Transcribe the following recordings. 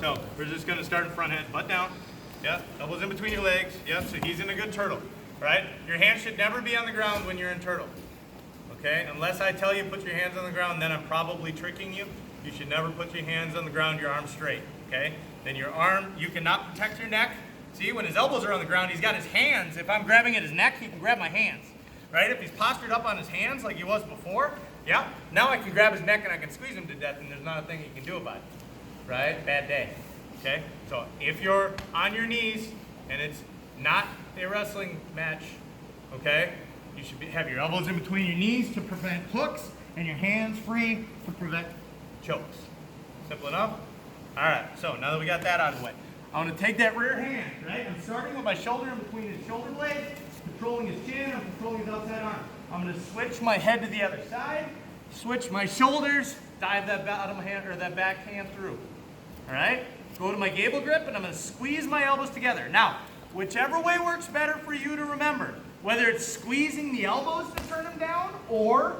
So we're just gonna start in front head, butt down. Yeah, elbows in between your legs. Yeah, so he's in a good turtle, right? Your hands should never be on the ground when you're in turtle. Okay, unless I tell you put your hands on the ground, then I'm probably tricking you. You should never put your hands on the ground, your arms straight, okay? Then your arm, you cannot protect your neck. See, when his elbows are on the ground, he's got his hands. If I'm grabbing at his neck, he can grab my hands, right? If he's postured up on his hands like he was before, yeah, now I can grab his neck and I can squeeze him to death and there's not a thing he can do about it, right? Bad day, okay? So if you're on your knees and it's not a wrestling match, okay? You should have your elbows in between your knees to prevent hooks and your hands free to prevent chokes. Simple enough? All right, so now that we got that out of the way, I'm gonna take that rear hand, right? I'm starting with my shoulder in between his shoulder blades, controlling his chin, I'm controlling his outside arm. I'm gonna switch my head to the other side, switch my shoulders, dive that bottom hand or that back hand through. All right? Go to my gable grip and I'm gonna squeeze my elbows together. Now, whichever way works better for you to remember, whether it's squeezing the elbows to turn them down, or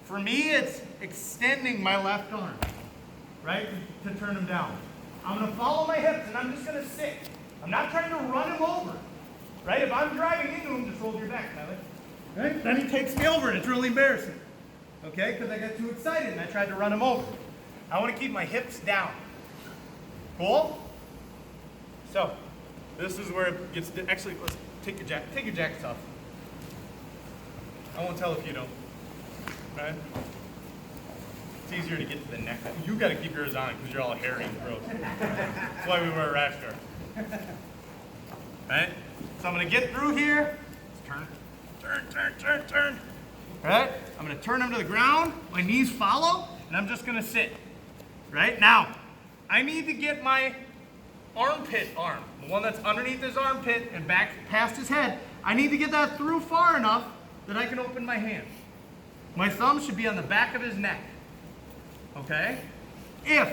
for me, it's extending my left arm, right, to turn them down. I'm gonna follow my hips and I'm just gonna sit. I'm not trying to run him over, right? If I'm driving into him, just roll your back, Tyler. Right? Then he takes me over and it's really embarrassing, okay? Because I got too excited and I tried to run him over. I want to keep my hips down. Cool? So, this is where it gets, actually, let's take your jackets off. I won't tell if you don't, right? It's easier to get to the neck. You got to keep yours on because you're all hairy and gross. That's why we wear a rash guard. Right? So I'm going to get through here. Let's turn. Right? I'm going to turn him to the ground. My knees follow, and I'm just going to sit. Right? Now, I need to get my armpit arm, the one that's underneath his armpit and back past his head. I need to get that through far enough that I can open my hand. My thumb should be on the back of his neck. Okay? If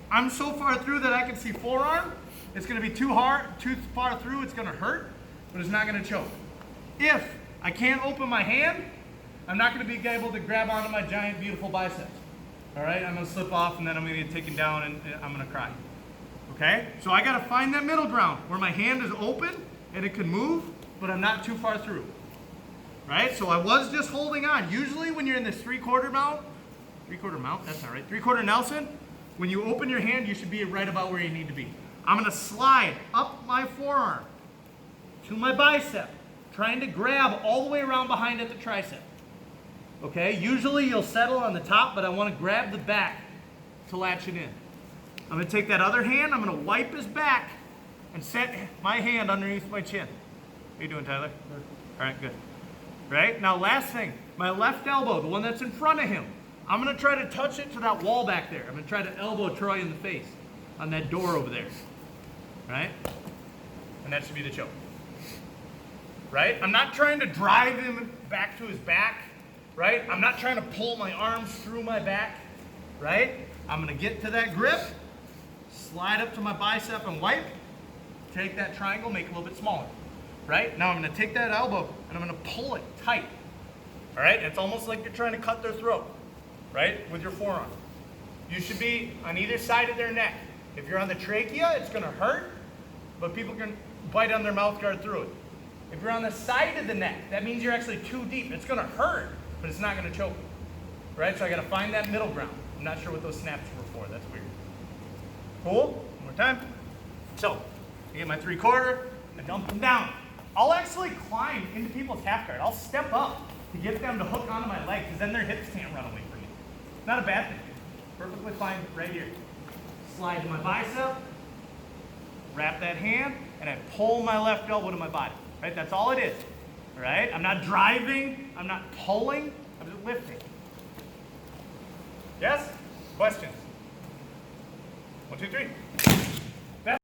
I'm so far through that I can see forearm, it's going to be too far through, it's going to hurt, but it's not going to choke. If I can't open my hand, I'm not going to be able to grab onto my giant, beautiful biceps. All right? I'm going to slip off and then I'm going to get taken down and I'm going to cry. Okay? So I got to find that middle ground where my hand is open and it can move, but I'm not too far through. Right? So I was just holding on. Usually when you're in this three-quarter mount, that's not right, three-quarter Nelson, when you open your hand, you should be right about where you need to be. I'm going to slide up my forearm to my bicep, trying to grab all the way around behind at the tricep. Okay? Usually you'll settle on the top, but I want to grab the back to latch it in. I'm going to take that other hand, I'm going to wipe his back and set my hand underneath my chin. How you doing, Tyler? Good. All right, good. Right? Now, last thing, my left elbow, the one that's in front of him, I'm going to try to touch it to that wall back there. I'm going to try to elbow Troy in the face on that door over there. Right? And that should be the choke. Right? I'm not trying to drive him back to his back. Right? I'm not trying to pull my arms through my back. Right? I'm going to get to that grip, slide up to my bicep and wipe, take that triangle, make it a little bit smaller. Right? Now I'm going to take that elbow and I'm going to pull it tight. All right? It's almost like you're trying to cut their throat. Right? With your forearm. You should be on either side of their neck. If you're on the trachea, it's going to hurt, but people can bite on their mouth guard through it. If you're on the side of the neck, that means you're actually too deep. It's going to hurt, but it's not going to choke you. Right? So I got to find that middle ground. I'm not sure what those snaps were for. That's weird. Cool? One more time. So, I get my three-quarter, I dump them down. I'll actually climb into people's half guard. I'll step up to get them to hook onto my leg, because then their hips can't run away from me. Not a bad thing. Perfectly fine right here. Slide to my bicep, wrap that hand, and I pull my left elbow to my body. Right? That's all it is. Right? I'm not driving, I'm not pulling, I'm just lifting. Yes? Questions? 1, 2, 3.